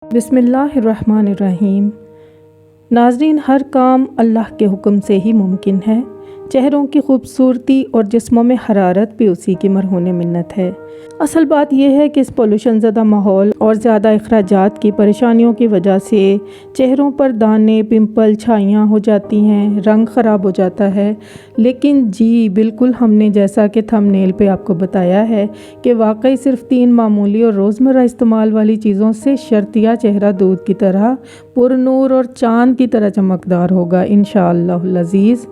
बिस्मिल्लाहिर्रहमानिर्रहीम। नाज़रीन, हर काम अल्लाह के हुक्म से ही मुमकिन है। चेहरों की खूबसूरती और जिस्मों में हरारत भी उसी की मरहून मिन्नत है। असल बात यह है कि इस पोल्यूशन ज़दा माहौल और ज़्यादा अखराजात की परेशानियों की वजह से चेहरों पर दाने, पिंपल, छाइयाँ हो जाती हैं, रंग ख़राब हो जाता है। लेकिन जी बिल्कुल, हमने जैसा कि थंबनेल पे आपको बताया है कि वाकई सिर्फ 3 मामूली और रोज़मर्रा इस्तेमाल वाली चीज़ों से शर्तिया चेहरा दूध की तरह पुरनूर और चाँद की तरह चमकदार होगा इंशाअल्लाह अज़ीज़।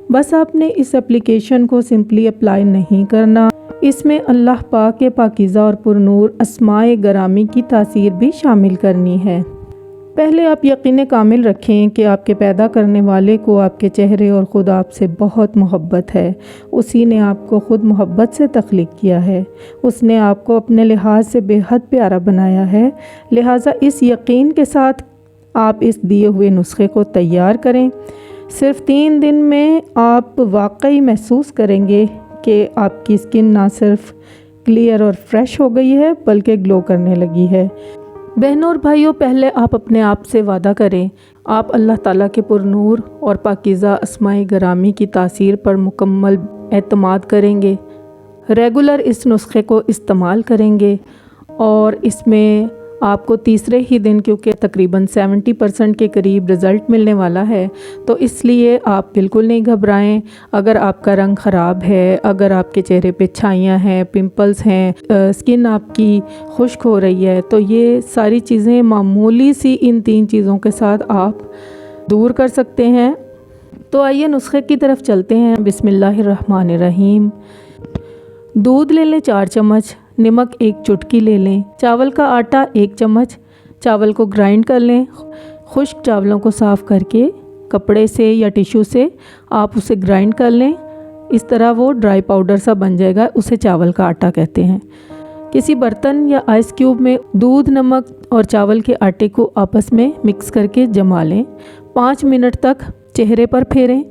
बस आपने इस एप्लीकेशन को सिंपली अप्लाई नहीं करना, इसमें अल्लाह पाक के पाकीज़ा और पुरनूर अस्माए गरामी की तासीर भी शामिल करनी है। पहले आप यकीन कामिल रखें कि आपके पैदा करने वाले को आपके चेहरे और ख़ुद आपसे बहुत मोहब्बत है। उसी ने आपको ख़ुद मोहब्बत से तख्लीक किया है। उसने आपको अपने लिहाज से बेहद प्यारा बनाया है। लिहाजा इस यकीन के साथ आप इस दिए हुए नुस्खे को तैयार करें। सिर्फ 3 दिन में आप वाकई महसूस करेंगे कि आपकी स्किन ना सिर्फ क्लियर और फ्रेश हो गई है बल्कि ग्लो करने लगी है। बहनों और भाइयों, पहले आप अपने आप से वादा करें, आप अल्लाह ताला के पुरनूर और पाकीज़ा अस्माए गरामी की तासीर पर मुकम्मल एतमाद करेंगे, रेगुलर इस नुस्खे को इस्तेमाल करेंगे और इसमें आपको तीसरे ही दिन, क्योंकि तकरीबन 70% के करीब रिज़ल्ट मिलने वाला है, तो इसलिए आप बिल्कुल नहीं घबराएं। अगर आपका रंग ख़राब है, अगर आपके चेहरे पे छाइयाँ हैं, पिंपल्स हैं, स्किन आपकी खुश्क हो रही है, तो ये सारी चीज़ें मामूली सी इन 3 चीज़ों के साथ आप दूर कर सकते हैं। तो आइए नुस्खे की तरफ चलते हैं। बिस्मिल्लाहिर्रहमानिर्रहीम। दूध ले लें 4 चम्मच, नमक 1 चुटकी ले लें, चावल का आटा 1 चम्मच। चावल को ग्राइंड कर लें। खुश्क चावलों को साफ़ करके कपड़े से या टिश्यू से आप उसे ग्राइंड कर लें। इस तरह वो ड्राई पाउडर सा बन जाएगा, उसे चावल का आटा कहते हैं। किसी बर्तन या आइस क्यूब में दूध, नमक और चावल के आटे को आपस में मिक्स करके जमा लें। 5 मिनट तक चेहरे पर फेरें।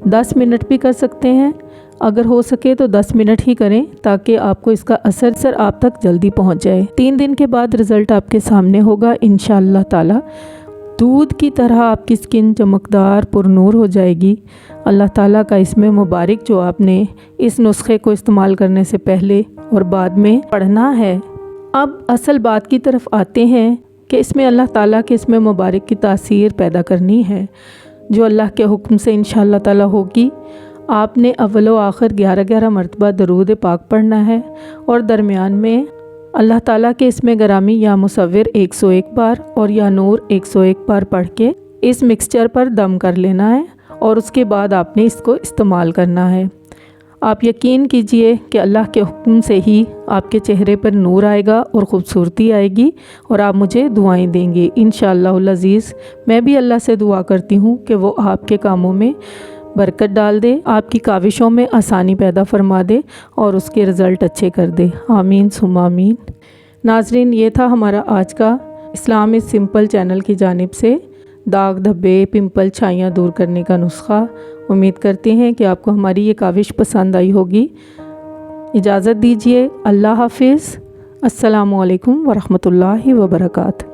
10 मिनट भी कर सकते हैं, अगर हो सके तो 10 मिनट ही करें ताकि आपको इसका असर आप तक जल्दी पहुंच जाए। 3 दिन के बाद रिज़ल्ट आपके सामने होगा इंशाअल्लाह ताला। दूध की तरह आपकी स्किन चमकदार पुरनूर हो जाएगी। अल्लाह ताला का इसमें मुबारक जो आपने इस नुस्खे को इस्तेमाल करने से पहले और बाद में पढ़ना है। अब असल बात की तरफ आते हैं कि इसमें अल्लाह ताला के इसमें मुबारक की तासीर पैदा करनी है, जो अल्लाह के हुक्म से इंशाअल्लाह ताला होगी। आपने अव्वलो आखिर 11-11 मरतबा दरूद पाक पढ़ना है और दरमियान में अल्लाह ताला के इसमें गरामी या मुसव्विर 101 बार और या नूर 101 बार पढ़ के इस मिक्सचर पर दम कर लेना है और उसके बाद आपने इसको इस्तेमाल करना है। आप यकीन कीजिए कि अल्लाह के हुक्म से ही आपके चेहरे पर नूर आएगा और ख़ूबसूरती आएगी और आप मुझे दुआएं देंगे इंशाअल्लाह अज़ीज़। मैं भी अल्लाह से दुआ करती हूँ कि वो आपके कामों में बरकत डाल दे, आपकी काविशों में आसानी पैदा फरमा दे और उसके रिज़ल्ट अच्छे कर दे। आमीन सुम्मा आमीन। नाज़रीन, ये था हमारा आज का इस्लाम इज़ सिंपल चैनल की जानिब से दाग, धब्बे, पिंपल, छाइयाँ दूर करने का नुस्खा। उम्मीद करते हैं कि आपको हमारी ये काविश पसंद आई होगी। इजाज़त दीजिए। अल्लाह हाफिज़। अस्सलामु अलैकुम वरहमतुल्लाहि वबरकातुहू।